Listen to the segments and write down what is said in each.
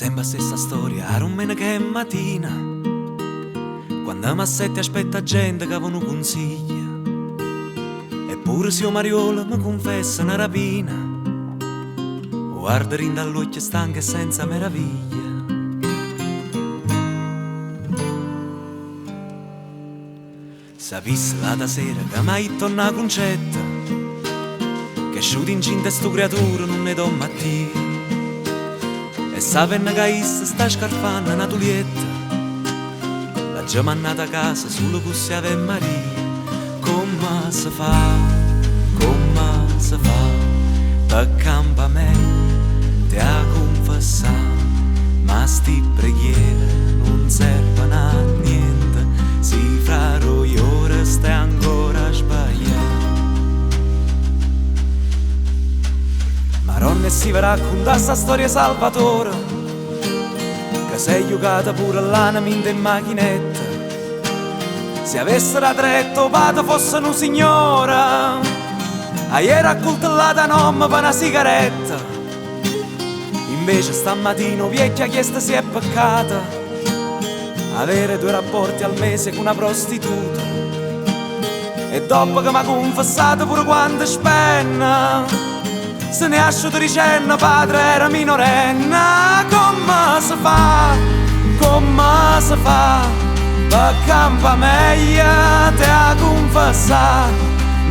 Sembra stessa storia, a rumena che è mattina, quando mi assetti aspetta gente che avano consiglia. Eppure se io Mariola mi confessa una rapina, guarda rinda all'occhio stanca e senza meraviglia. Sapesse la sera che mai torna a concetta, che sciuti incinta sto creatura non ne do mattina. E sapendo che issa sta scarpando una tulietta, l'ha già mandata a casa solo con se Ave Maria. Come si fa, per campa me te a confessare, ma sti preghiere non servono a niente, si fraro io ora stai ancora a sbagliare. Maronna si va a raccontare sta storia salvatore, che sei giocata pure all'anima in macchinetta. Se avessero tretto padre fosse un signora, a ieri ha coltellata nonna per una sigaretta. Invece stamattina vecchia chiesta si è peccata, avere 2 rapporti al mese con una prostituta. E dopo che mi ha confessato pure quando spenna, se ne ha asciuto dicendo padre era minorenne. Come si fa, per campa meglio te a confessare,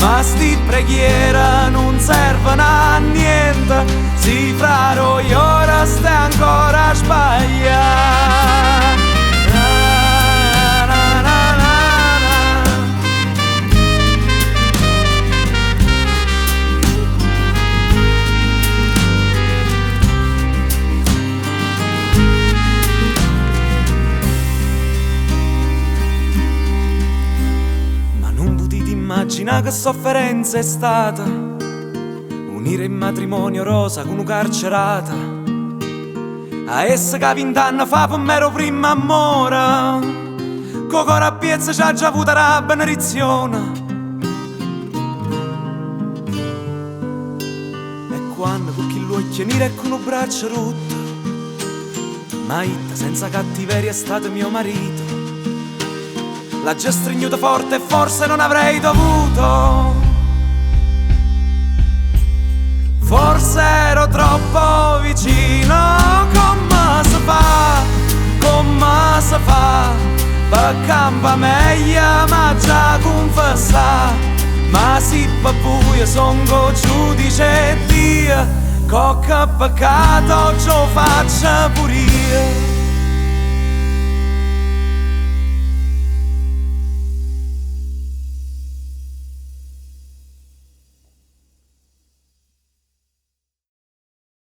ma sti preghiere non servono a niente, si fraro io ora stai ancora a sbagliare. Immagina che sofferenza è stata unire in matrimonio Rosa con una carcerata. A essa che 20 anni fa per me ero prima amore, con corapiezza c'ha già avuto la benedizione. E quando con chi l'occhio nero e con un braccio rotto, ma itta senza cattiveria è stato mio marito. L'ha già stringuto forte e forse non avrei dovuto, forse ero troppo vicino. Come si fa, per campa meglio ma già confessa, ma si per buio son con giudice Dio, cocca peccato ce lo faccio pure io.